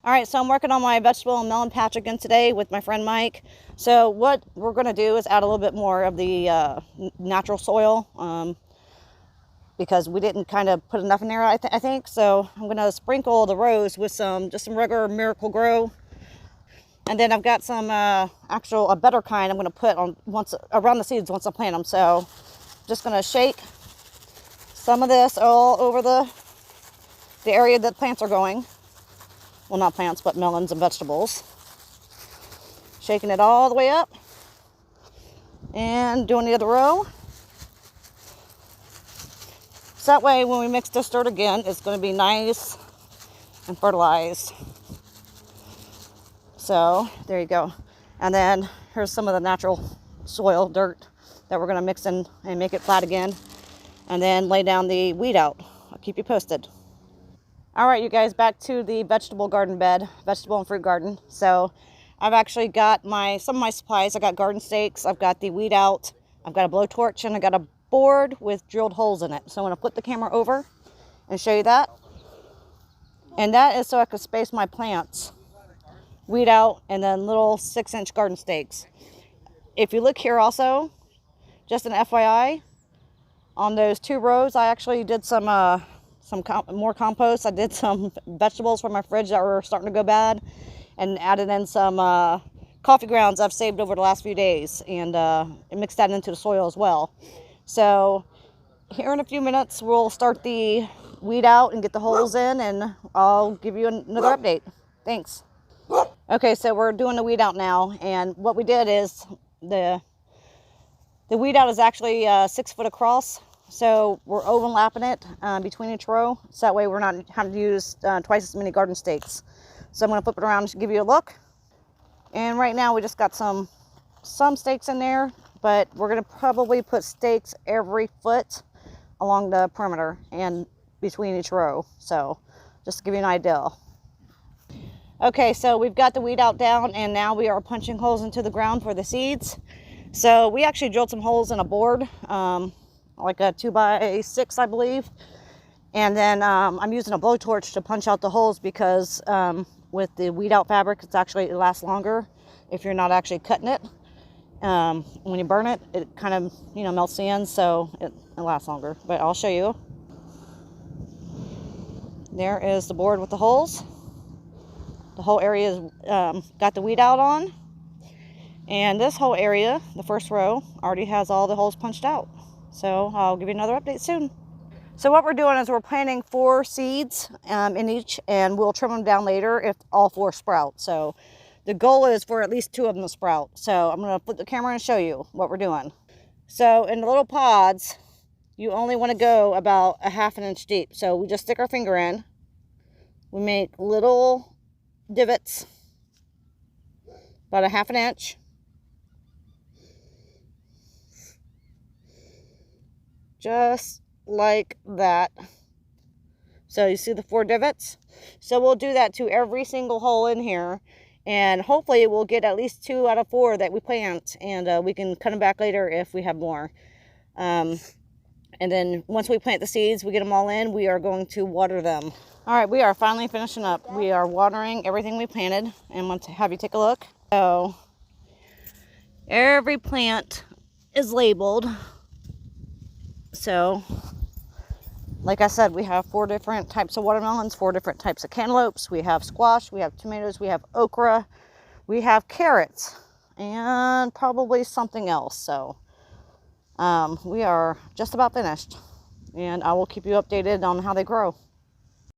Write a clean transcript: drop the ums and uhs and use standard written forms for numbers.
All right, so I'm working on my vegetable and melon patch again today with my friend Mike. So what we're going to do is add a little bit more of the natural soil because we didn't kind of put enough in there, I think. So I'm going to sprinkle the rows with just some regular Miracle Grow. And then I've got some a better kind I'm going to put on around the seeds once I plant them. So just going to shake some of this all over the area that plants are going. Well, not plants, but melons and vegetables. Shaking it all the way up. And doing the other row. So that way, when we mix this dirt again, it's going to be nice and fertilized. So, there you go. And then, here's some of the natural soil, dirt, that we're going to mix in and make it flat again. And then lay down the weed out. I'll keep you posted. All right, you guys, back to the vegetable garden bed, vegetable and fruit garden. So I've actually got some of my supplies. I got garden stakes, I've got the weed out, I've got a blowtorch, and I got a board with drilled holes in it. So I'm going to flip the camera over and show you that. And that is so I can space my plants. Weed out, and then little 6-inch garden stakes. If you look here also, just an FYI, on those 2 rows, I actually did some more compost. I did some vegetables from my fridge that were starting to go bad, and added in some coffee grounds I've saved over the last few days, and mixed that into the soil as well. So here in a few minutes we'll start the weed out and get the holes in, and I'll give you another update. Thanks. Okay, so we're doing the weed out now, and what we did is the weed out is actually 6 foot across. So we're overlapping it between each row, so that way we're not having to use twice as many garden stakes. So I'm going to flip it around to give you a look. And right now we just got some stakes in there, but we're going to probably put stakes every foot along the perimeter and between each row. So just to give you an idea. Okay, so we've got the weed out down, and now we are punching holes into the ground for the seeds. So we actually drilled some holes in a board, like a 2x6, I believe. And then I'm using a blowtorch to punch out the holes because with the weed out fabric, it lasts longer if you're not actually cutting it. When you burn it, it kind of, melts the ends, so it lasts longer. But I'll show you. There is the board with the holes. The whole area is got the weed out on. And this whole area, the first row, already has all the holes punched out. So I'll give you another update soon. So what we're doing is we're planting 4 seeds in each, and we'll trim them down later if all 4 sprout. So the goal is for at least 2 of them to sprout. So I'm going to flip the camera and show you what we're doing. So in the little pods, you only want to go about a ½ inch deep. So we just stick our finger in. We make little divots about a ½ inch. Just like that. So you see the 4 divots? So we'll do that to every single hole in here, and hopefully we'll get at least 2 out of 4 that we plant, and we can cut them back later if we have more. And then once we plant the seeds, we get them all in, we are going to water them. All right, we are finally finishing up. We are watering everything we planted, and I want to have you take a look. So every plant is labeled. So, like I said, we have 4 different types of watermelons, 4 different types of cantaloupes. We have squash, we have tomatoes, we have okra, we have carrots, and probably something else. So, we are just about finished, and I will keep you updated on how they grow.